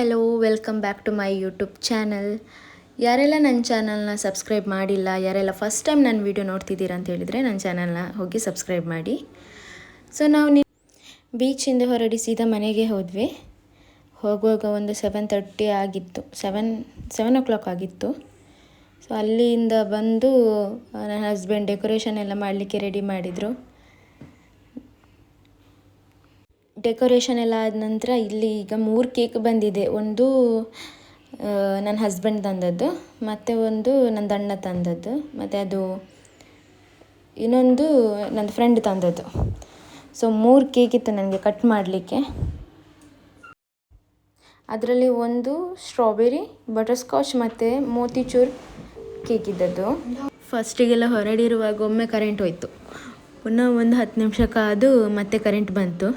Hello welcome back to my YouTube channel. ಯಾರೆಲ್ಲ ನನ್ನ ಚಾನಲ್ನ ಸಬ್ಸ್ಕ್ರೈಬ್ ಮಾಡಿಲ್ಲ, ಯಾರೆಲ್ಲ ಫಸ್ಟ್ ಟೈಮ್ ನನ್ನ ವೀಡಿಯೋ ನೋಡ್ತಿದ್ದೀರಾ ಅಂತ ಹೇಳಿದರೆ ನನ್ನ ಚಾನಲ್ನ ಹೋಗಿ ಸಬ್ಸ್ಕ್ರೈಬ್ ಮಾಡಿ. ಸೊ ನಾವು ಬೀಚಿಂದ ಹೊರಡಿ ಸೀದಾ ಮನೆಗೆ ಹೋದ್ವಿ. ಹೋಗುವಾಗ ಒಂದು 7:30 ಆಗಿತ್ತು, 7 o'clock ಆಗಿತ್ತು. ಸೊ ಅಲ್ಲಿಂದ ಬಂದು ನನ್ನ ಹಸ್ಬೆಂಡ್ ಡೆಕೋರೇಷನ್ ಎಲ್ಲ ಮಾಡಲಿಕ್ಕೆ ರೆಡಿ ಮಾಡಿದರು. ಡೆಕೋರೇಷನ್ ಎಲ್ಲ ಆದ ನಂತರ ಇಲ್ಲಿ ಈಗ 3 ಕೇಕ್ ಬಂದಿದೆ. ಒಂದು ನನ್ನ ಹಸ್ಬೆಂಡ್ ತಂದದ್ದು, ಮತ್ತು ಒಂದು ನನ್ನ ಅಣ್ಣ ತಂದದ್ದು, ಮತ್ತು ಅದು ಇನ್ನೊಂದು ನನ್ನ ಫ್ರೆಂಡ್ ತಂದದ್ದು. ಸೊ 3 ಕೇಕ್ ಇತ್ತು ನನಗೆ ಕಟ್ ಮಾಡಲಿಕ್ಕೆ. ಅದರಲ್ಲಿ ಒಂದು ಸ್ಟ್ರಾಬೆರಿ, ಬಟರ್ಸ್ಕಾಚ್ ಮತ್ತು ಮೋತಿಚೂರ್ ಕೇಕ್ ಇದ್ದದ್ದು. ಫಸ್ಟಿಗೆಲ್ಲ ಹೊರಡಿರುವಾಗ ಒಮ್ಮೆ ಕರೆಂಟ್ ಹೋಯಿತು. ಪುನಃ ಒಂದು 10 ನಿಮಿಷ ಕಾದು ಮತ್ತೆ ಕರೆಂಟ್ ಬಂತು.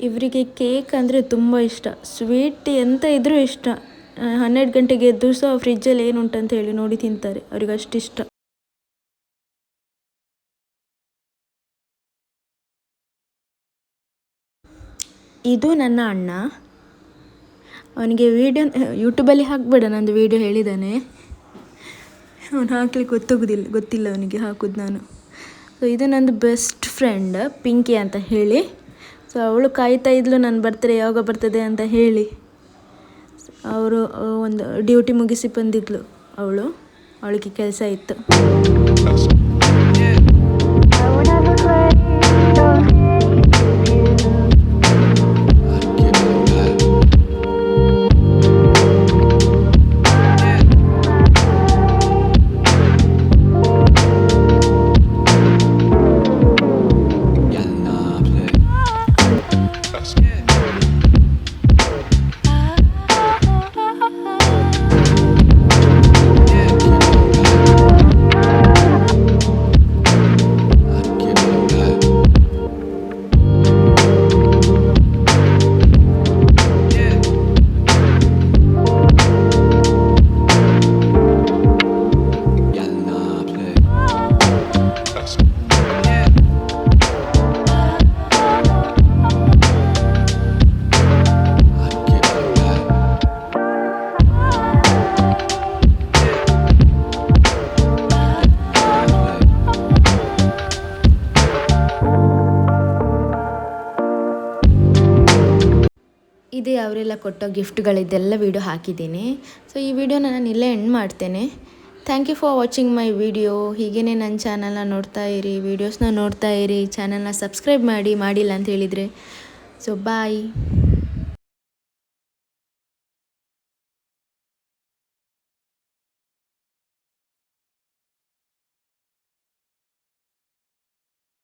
ಇವರಿಗೆ ಕೇಕ್ ಅಂದರೆ ತುಂಬ ಇಷ್ಟ. ಸ್ವೀಟ್ ಎಂತ ಇದ್ದರೂ ಇಷ್ಟ. 12 ಗಂಟೆಗೆ ಎದ್ದು ಸಹ ಫ್ರಿಜ್ಜಲ್ಲಿ ಏನುಂಟಂತ ಹೇಳಿ ನೋಡಿ ತಿಂತಾರೆ, ಅವ್ರಿಗೆ ಅಷ್ಟಿಷ್ಟ. ಇದು ನನ್ನ ಅಣ್ಣ. ಅವನಿಗೆ ವೀಡಿಯೋ ಯೂಟ್ಯೂಬಲ್ಲಿ ಹಾಕ್ಬೇಡ ನಂದು ವೀಡಿಯೋ ಹೇಳಿದ್ದಾನೆ. ಅವನು ಹಾಕ್ಲಿಕ್ಕೆ ಗೊತ್ತಿಲ್ಲ ಅವನಿಗೆ ಹಾಕೋದು ನಾನು. ಸೊ ಇದು ನಂದು ಬೆಸ್ಟ್ ಫ್ರೆಂಡ್ ಪಿಂಕಿ ಅಂತ ಹೇಳಿ. ಸೊ ಅವಳು ಕಾಯ್ತಾ ಇದ್ಲು ನನ್ನ ಬರ್ತ್ಡೇ ಯಾವಾಗ ಬರ್ತದೆ ಅಂತ ಹೇಳಿ. ಅವರು ಒಂದು ಡ್ಯೂಟಿ ಮುಗಿಸಿ ಬಂದಿದ್ಲು ಅವಳಿಗೆ ಕೆಲಸ ಇತ್ತು. ಇದೇ ಅವರೆಲ್ಲ ಕೊಟ್ಟ ಗಿಫ್ಟ್ಗಳಿದ್ದೆಲ್ಲ ವೀಡಿಯೋ ಹಾಕಿದ್ದೀನಿ. ಸೊ ಈ ವಿಡಿಯೋನ ನಾನು ಇಲ್ಲೇ ಎಂಡ್ ಮಾಡ್ತೇನೆ. Thank you for watching my video. ಹೀಗೇ ನನ್ನ ಚಾನಲ್ನ ನೋಡ್ತಾ ಇರಿ, ವೀಡಿಯೋಸ್ನ ನೋಡ್ತಾ ಇರಿ. ಚಾನಲ್ನ ಸಬ್ಸ್ಕ್ರೈಬ್ ಮಾಡಿಲ್ಲ ಅಂತ ಹೇಳಿದರೆ. ಸೊ ಬಾಯ್.